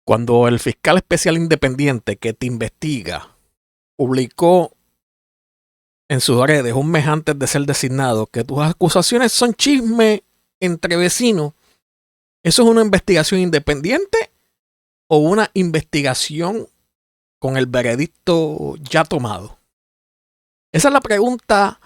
Cuando el fiscal especial independiente que te investiga publicó en sus redes un mes antes de ser designado que tus acusaciones son chisme entre vecinos, ¿eso es una investigación independiente o una investigación con el veredicto ya tomado? Esa es la pregunta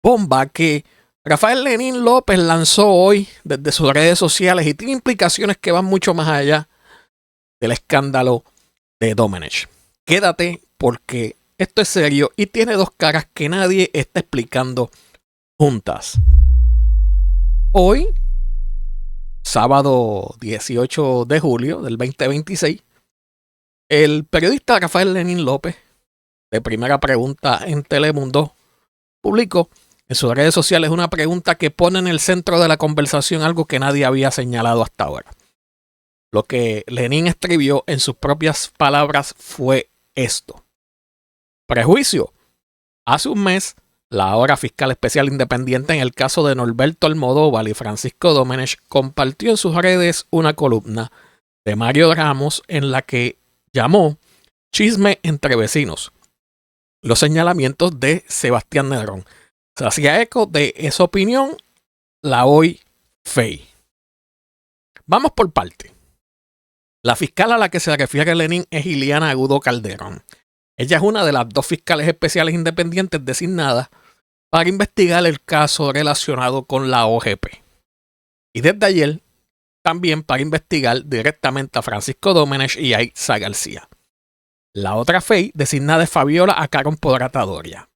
bomba que Rafael Lenín López lanzó hoy desde sus redes sociales y tiene implicaciones que van mucho más allá del escándalo de Domenech. Quédate porque esto es serio y tiene dos caras que nadie está explicando juntas. Hoy, sábado 18 de julio del 2026, el periodista Rafael Lenín López, de Primera Pregunta en Telemundo, publicó en sus redes sociales una pregunta que pone en el centro de la conversación algo que nadie había señalado hasta ahora. Lo que Lenín escribió en sus propias palabras fue esto. Prejuicio. Hace un mes, la ahora fiscal especial independiente en el caso de Norberto Almodóvar y Francisco Domenech compartió en sus redes una columna de Mario Ramos en la que llamó Chisme entre vecinos los señalamientos de Sebastián Nedrón. Se hacía eco de esa opinión la hoy FEI. Vamos por parte. La fiscal a la que se refiere Lenín es Iliana Agudo Calderón. Ella es una de las dos fiscales especiales independientes designadas para investigar el caso relacionado con la OGP. Y desde ayer también para investigar directamente a Francisco Domenech y a Itza García. La otra FEI designada es Fabiola Acarón Podratadoria.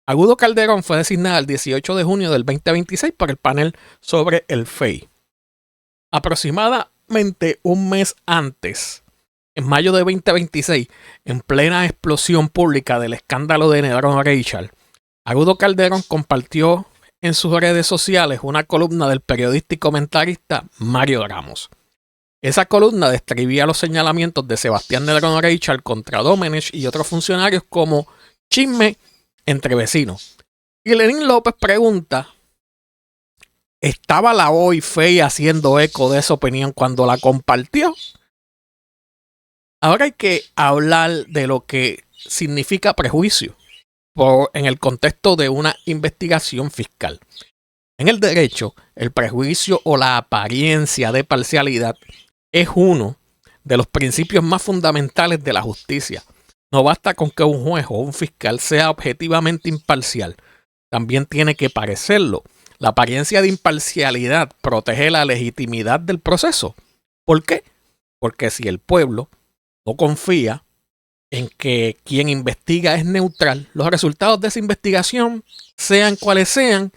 Agudo Calderón fue designada el 18 de junio del 2026 por el panel sobre el FEI. Aproximadamente un mes antes, en mayo de 2026, en plena explosión pública del escándalo de Nedrón Reichard, Agudo Calderón compartió en sus redes sociales una columna del periodista y comentarista Mario Ramos. Esa columna describía los señalamientos de Sebastián Nedrón Reichard contra Domenech y otros funcionarios como chisme entre vecinos. Y Lenín López pregunta, ¿estaba la hoy FEI haciendo eco de esa opinión cuando la compartió? Ahora hay que hablar de lo que significa prejuicio en el contexto de una investigación fiscal. En el derecho, el prejuicio o la apariencia de parcialidad es uno de los principios más fundamentales de la justicia. No basta con que un juez o un fiscal sea objetivamente imparcial, también tiene que parecerlo. La apariencia de imparcialidad protege la legitimidad del proceso. ¿Por qué? Porque si el pueblo no confía en que quien investiga es neutral, los resultados de esa investigación, sean cuales sean,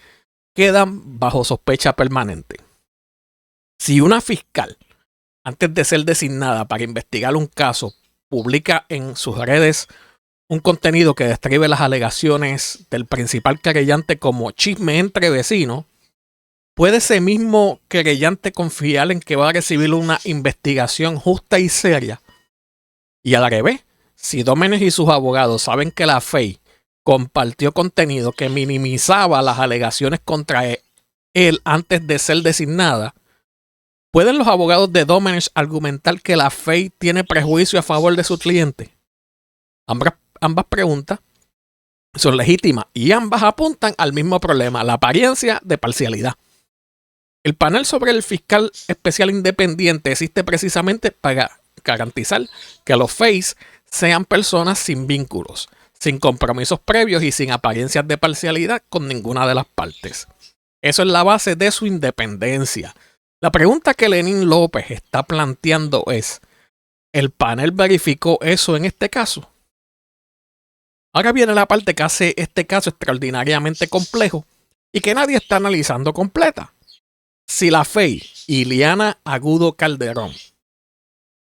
quedan bajo sospecha permanente. Si una fiscal, antes de ser designada para investigar un caso, publica en sus redes un contenido que describe las alegaciones del principal querellante como chisme entre vecinos, ¿puede ese mismo querellante confiar en que va a recibir una investigación justa y seria? Y al revés, si Domenech y sus abogados saben que la FEI compartió contenido que minimizaba las alegaciones contra él antes de ser designada, ¿pueden los abogados de Domenech argumentar que la FEI tiene prejuicio a favor de su cliente? Ambas preguntas son legítimas y ambas apuntan al mismo problema, la apariencia de parcialidad. El panel sobre el fiscal especial independiente existe precisamente para garantizar que los FEIs sean personas sin vínculos, sin compromisos previos y sin apariencias de parcialidad con ninguna de las partes. Eso es la base de su independencia. La pregunta que Lenín López está planteando es, ¿el panel verificó eso en este caso? Ahora viene la parte que hace este caso extraordinariamente complejo y que nadie está analizando completa. Si la FEI, Iliana Agudo Calderón,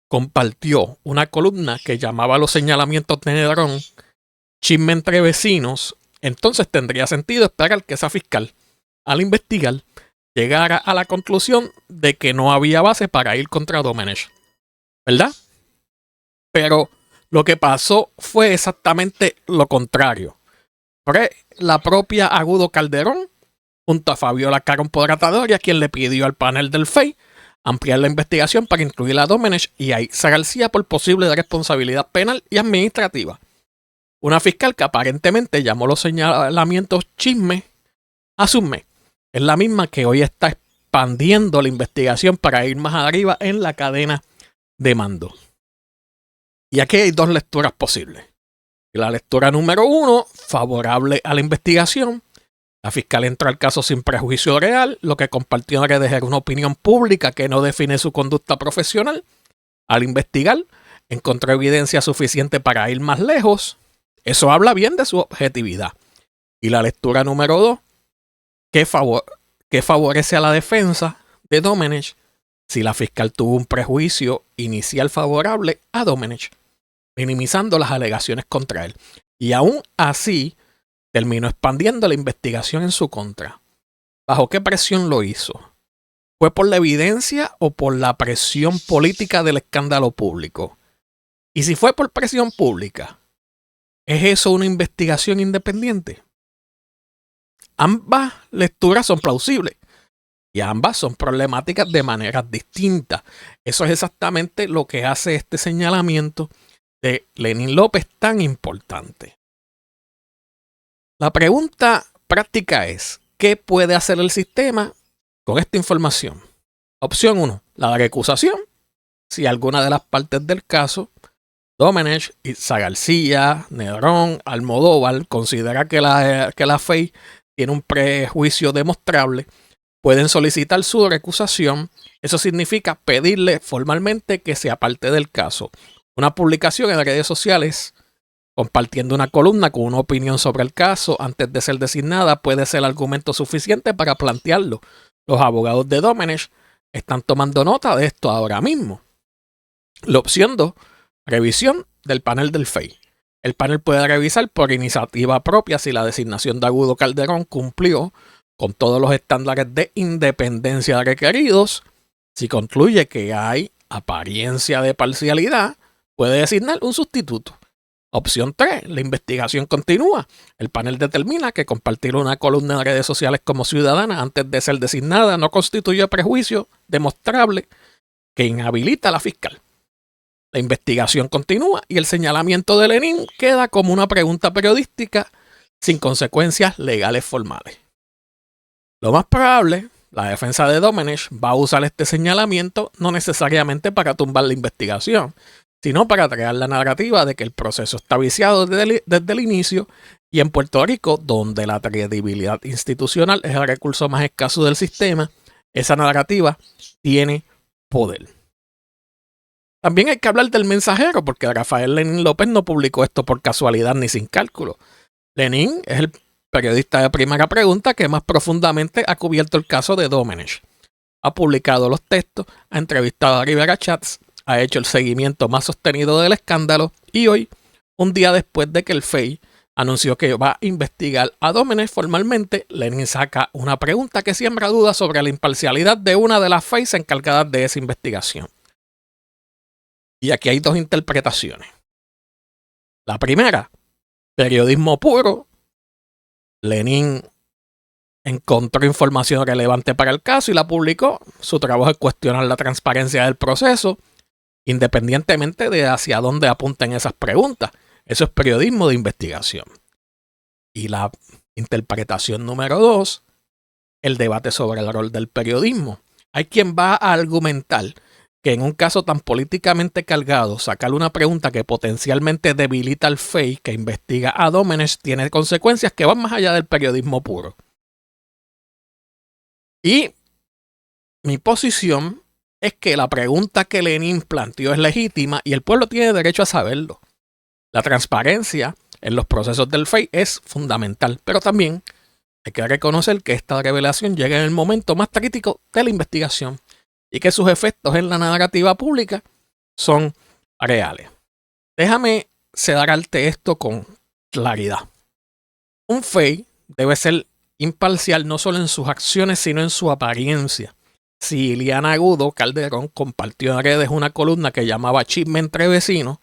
compartió una columna que llamaba los señalamientos de Nedrón chisme entre vecinos, entonces tendría sentido esperar que esa fiscal, al investigar, llegara a la conclusión de que no había base para ir contra Domenech, ¿verdad? Pero lo que pasó fue exactamente lo contrario. Fue la propia Agudo Calderón, junto a Fabiola Acarón Podratadoria, quien le pidió al panel del FEI ampliar la investigación para incluir a Domenech y a Isa García por posible responsabilidad penal y administrativa. Una fiscal que aparentemente llamó los señalamientos chisme a Susme. Es la misma que hoy está expandiendo la investigación para ir más arriba en la cadena de mando. Y aquí hay dos lecturas posibles. La lectura número 1, favorable a la investigación. La fiscal entró al caso sin prejuicio real, lo que compartió era dejar una opinión pública que no define su conducta profesional. Al investigar, encontró evidencia suficiente para ir más lejos. Eso habla bien de su objetividad. Y la lectura número 2, que favorece a la defensa de Domenech si la fiscal tuvo un prejuicio inicial favorable a Domenech, minimizando las alegaciones contra él. Y aún así, terminó expandiendo la investigación en su contra. ¿Bajo qué presión lo hizo? ¿Fue por la evidencia o por la presión política del escándalo público? Y si fue por presión pública, ¿es eso una investigación independiente? Ambas lecturas son plausibles y ambas son problemáticas de maneras distintas. Eso es exactamente lo que hace este señalamiento de Lenín López tan importante. La pregunta práctica es, ¿qué puede hacer el sistema con esta información? Opción 1, la recusación. Si alguna de las partes del caso, Domenech, Isa García, Nedrón, Almodóvar, considera que la FEI tiene un prejuicio demostrable, pueden solicitar su recusación. Eso significa pedirle formalmente que se aparte del caso. Una publicación en redes sociales compartiendo una columna con una opinión sobre el caso antes de ser designada puede ser argumento suficiente para plantearlo. Los abogados de Domenech están tomando nota de esto ahora mismo. La opción 2, revisión del panel del FEI. El panel puede revisar por iniciativa propia si la designación de Agudo Calderón cumplió con todos los estándares de independencia requeridos. Si concluye que hay apariencia de parcialidad, puede designar un sustituto. Opción 3, la investigación continúa. El panel determina que compartir una columna en redes sociales como ciudadana antes de ser designada no constituye prejuicio demostrable que inhabilita a la fiscal. La investigación continúa y el señalamiento de Lenín queda como una pregunta periodística sin consecuencias legales formales. Lo más probable, la defensa de Domenech va a usar este señalamiento no necesariamente para tumbar la investigación, sino para crear la narrativa de que el proceso está viciado desde el inicio y en Puerto Rico, donde la credibilidad institucional es el recurso más escaso del sistema, esa narrativa tiene poder. También hay que hablar del mensajero, porque Rafael Lenín López no publicó esto por casualidad ni sin cálculo. Lenín es el periodista de Primera Pregunta que más profundamente ha cubierto el caso de Domenech. Ha publicado los textos, ha entrevistado a Rivera Chats, ha hecho el seguimiento más sostenido del escándalo y hoy, un día después de que el FEI anunció que va a investigar a Domenech formalmente, Lenín saca una pregunta que siembra dudas sobre la imparcialidad de una de las FEIs encargadas de esa investigación. Y aquí hay dos interpretaciones. La primera, periodismo puro. Lenín encontró información relevante para el caso y la publicó. Su trabajo es cuestionar la transparencia del proceso, independientemente de hacia dónde apunten esas preguntas. Eso es periodismo de investigación. Y la interpretación número 2, el debate sobre el rol del periodismo. Hay quien va a argumentar que en un caso tan políticamente cargado, sacar una pregunta que potencialmente debilita al FEI que investiga a Domenech tiene consecuencias que van más allá del periodismo puro. Y mi posición es que la pregunta que Lenín planteó es legítima y el pueblo tiene derecho a saberlo. La transparencia en los procesos del FEI es fundamental, pero también hay que reconocer que esta revelación llega en el momento más crítico de la investigación y que sus efectos en la narrativa pública son reales. Déjame cerrarte esto con claridad. Un FEI debe ser imparcial no solo en sus acciones, sino en su apariencia. Si Ileana Agudo Calderón compartió en redes una columna que llamaba Chisme entre vecinos,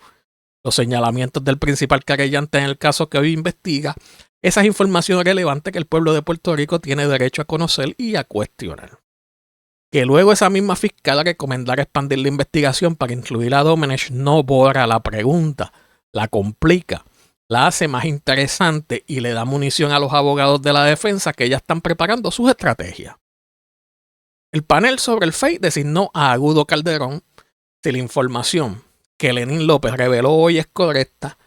los señalamientos del principal querellante en el caso que hoy investiga, esa es información relevante que el pueblo de Puerto Rico tiene derecho a conocer y a cuestionar. Que luego esa misma fiscal recomendara expandir la investigación para incluir a Domenech no borra la pregunta, la complica, la hace más interesante y le da munición a los abogados de la defensa que ya están preparando sus estrategias. El panel sobre el FEI designó a Agudo Calderón. Si la información que Lenín López reveló hoy es correcta,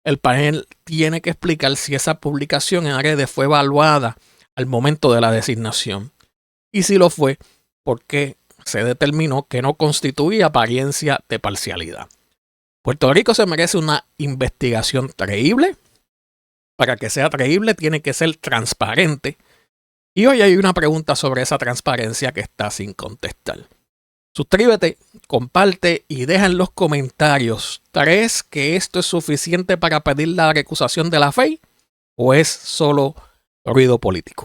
el panel tiene que explicar si esa publicación en redes fue evaluada al momento de la designación. Y si lo fue, ¿por qué se determinó que no constituía apariencia de parcialidad? Puerto Rico se merece una investigación creíble. Para que sea creíble tiene que ser transparente. Y hoy hay una pregunta sobre esa transparencia que está sin contestar. Suscríbete, comparte y deja en los comentarios. ¿Crees que esto es suficiente para pedir la recusación de la FEI? ¿O es solo ruido político?